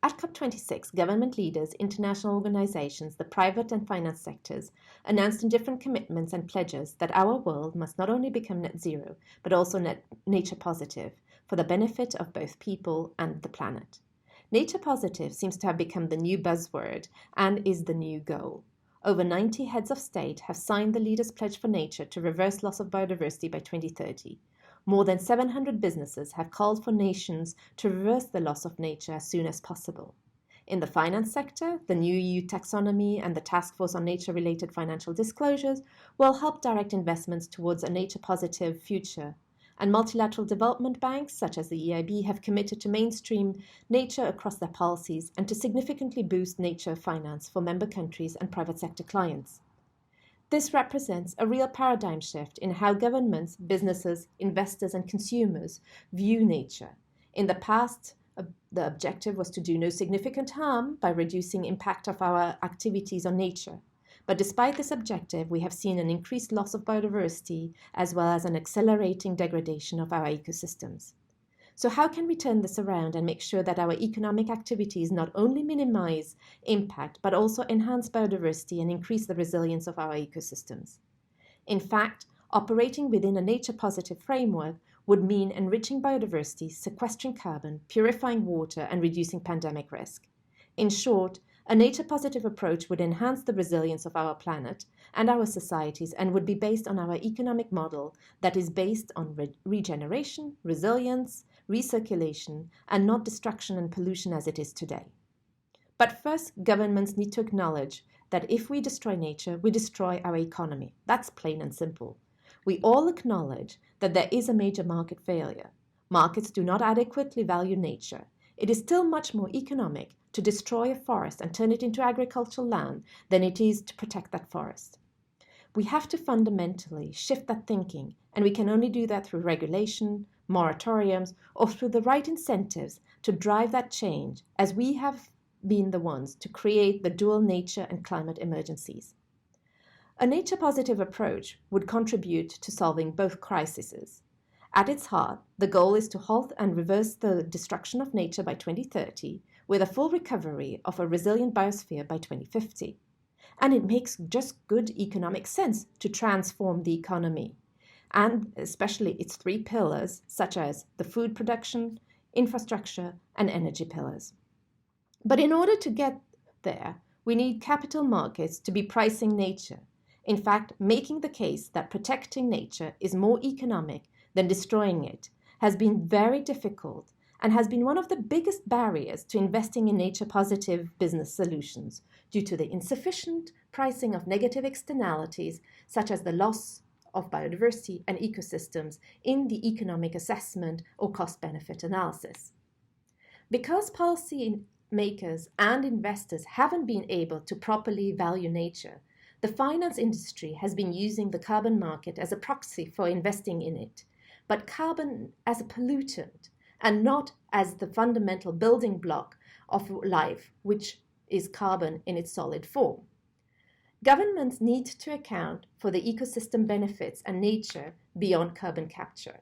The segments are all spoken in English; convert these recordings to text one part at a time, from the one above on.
At COP26, government leaders, international organizations, the private and finance sectors announced in different commitments and pledges that our world must not only become net zero, but also nature positive for the benefit of both people and the planet. Nature positive seems to have become the new buzzword and is the new goal. Over 90 heads of state have signed the Leaders' Pledge for Nature to reverse loss of biodiversity by 2030. More than 700 businesses have called for nations to reverse the loss of nature as soon as possible. In the finance sector, the new EU taxonomy and the Task Force on Nature-related Financial Disclosures will help direct investments towards a nature-positive future. And multilateral development banks, such as the EIB, have committed to mainstream nature across their policies and to significantly boost nature finance for member countries and private sector clients. This represents a real paradigm shift in how governments, businesses, investors, and consumers view nature. In the past, the objective was to do no significant harm by reducing impact of our activities on nature. But despite this objective, we have seen an increased loss of biodiversity as well as an accelerating degradation of our ecosystems. So how can we turn this around and make sure that our economic activities not only minimize impact, but also enhance biodiversity and increase the resilience of our ecosystems? In fact, operating within a nature-positive framework would mean enriching biodiversity, sequestering carbon, purifying water, and reducing pandemic risk. In short, a nature-positive approach would enhance the resilience of our planet and our societies and would be based on our economic model that is based on regeneration, resilience, recirculation, and not destruction and pollution as it is today. But first, governments need to acknowledge that if we destroy nature, we destroy our economy. That's plain and simple. We all acknowledge that there is a major market failure. Markets do not adequately value nature. It is still much more economic to destroy a forest and turn it into agricultural land than it is to protect that forest. We have to fundamentally shift that thinking, and we can only do that through regulation, moratoriums, or through the right incentives to drive that change, as we have been the ones to create the dual nature and climate emergencies. A nature-positive approach would contribute to solving both crises. At its heart, the goal is to halt and reverse the destruction of nature by 2030, with a full recovery of a resilient biosphere by 2050. And it makes just good economic sense to transform the economy, and especially its three pillars, such as the food production, infrastructure, and energy pillars. But in order to get there, we need capital markets to be pricing nature. In fact, making the case that protecting nature is more economic than destroying it has been very difficult and has been one of the biggest barriers to investing in nature-positive business solutions due to the insufficient pricing of negative externalities such as the loss of biodiversity and ecosystems in the economic assessment or cost-benefit analysis. Because policy makers and investors haven't been able to properly value nature, the finance industry has been using the carbon market as a proxy for investing in it, but carbon as a pollutant and not as the fundamental building block of life, which is carbon in its solid form. Governments need to account for the ecosystem benefits and nature beyond carbon capture.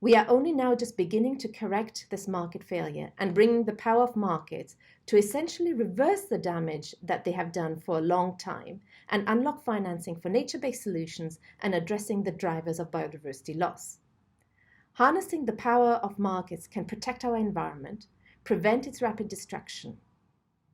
We are only now just beginning to correct this market failure and bringing the power of markets to essentially reverse the damage that they have done for a long time and unlock financing for nature-based solutions and addressing the drivers of biodiversity loss. Harnessing the power of markets can protect our environment, prevent its rapid destruction.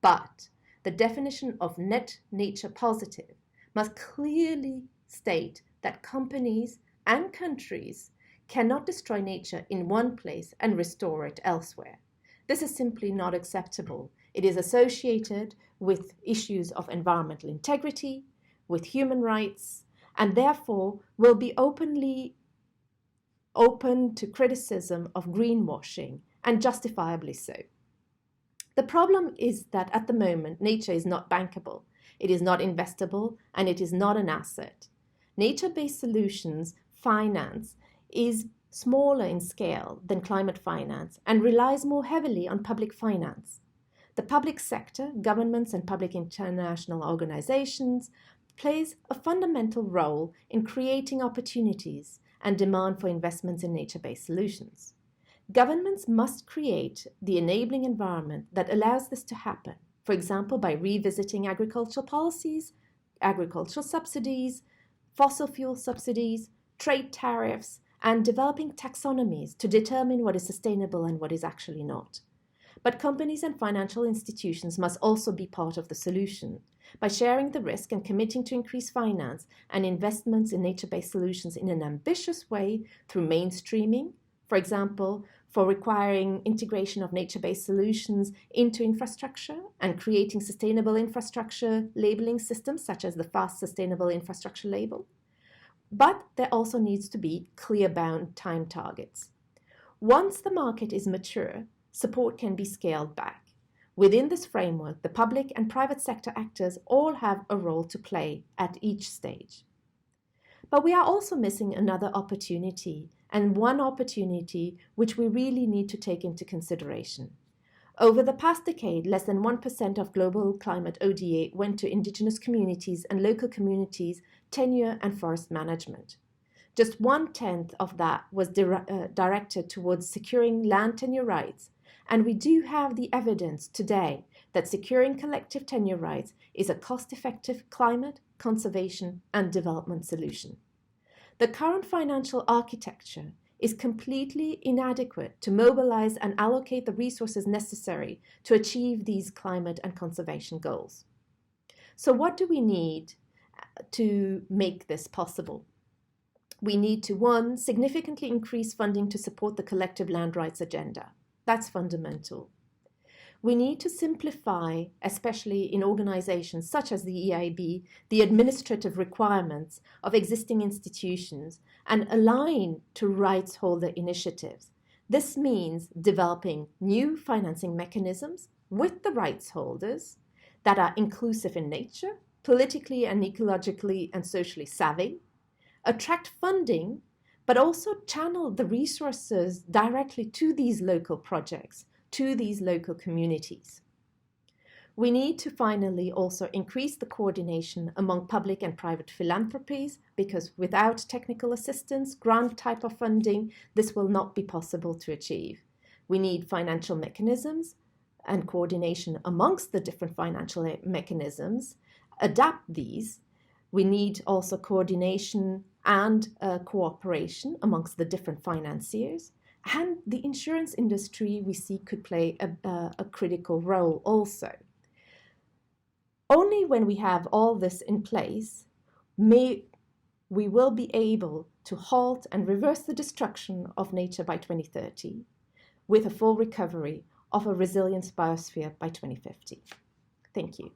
But the definition of net nature positive must clearly state that companies and countries cannot destroy nature in one place and restore it elsewhere. This is simply not acceptable. It is associated with issues of environmental integrity, with human rights, and therefore will be open to criticism of greenwashing, and justifiably so. The problem is that at the moment, nature is not bankable, it is not investable, and it is not an asset. Nature-based solutions finance is smaller in scale than climate finance and relies more heavily on public finance. The public sector, governments and public international organizations, plays a fundamental role in creating opportunities and demand for investments in nature-based solutions. Governments must create the enabling environment that allows this to happen, for example, by revisiting agricultural policies, agricultural subsidies, fossil fuel subsidies, trade tariffs, and developing taxonomies to determine what is sustainable and what is actually not. But companies and financial institutions must also be part of the solution by sharing the risk and committing to increase finance and investments in nature-based solutions in an ambitious way through mainstreaming, for example, for requiring integration of nature-based solutions into infrastructure and creating sustainable infrastructure labeling systems such as the Fast Sustainable Infrastructure label. But there also needs to be clear bound time targets. Once the market is mature, support can be scaled back. Within this framework, the public and private sector actors all have a role to play at each stage. But we are also missing another opportunity, and one opportunity which we really need to take into consideration. Over the past decade, less than 1% of global climate ODA went to indigenous communities and local communities' tenure and forest management. Just 1/10 of that was directed towards securing land tenure rights, and we do have the evidence today that securing collective tenure rights is a cost-effective climate, conservation, and development solution. The current financial architecture is completely inadequate to mobilize and allocate the resources necessary to achieve these climate and conservation goals. So what do we need to make this possible? We need to, one, significantly increase funding to support the collective land rights agenda. That's fundamental. We need to simplify, especially in organizations such as the EIB, the administrative requirements of existing institutions and align to rights holder initiatives. This means developing new financing mechanisms with the rights holders that are inclusive in nature, politically and ecologically and socially savvy, attract funding, but also channel the resources directly to these local projects, to these local communities. We need to finally also increase the coordination among public and private philanthropies, because without technical assistance, grant type of funding, this will not be possible to achieve. We need financial mechanisms and coordination amongst the different financial mechanisms, adapt these. We need also coordination and cooperation amongst the different financiers. And the insurance industry, we see, could play a critical role also. Only when we have all this in place, we will be able to halt and reverse the destruction of nature by 2030, with a full recovery of a resilient biosphere by 2050. Thank you.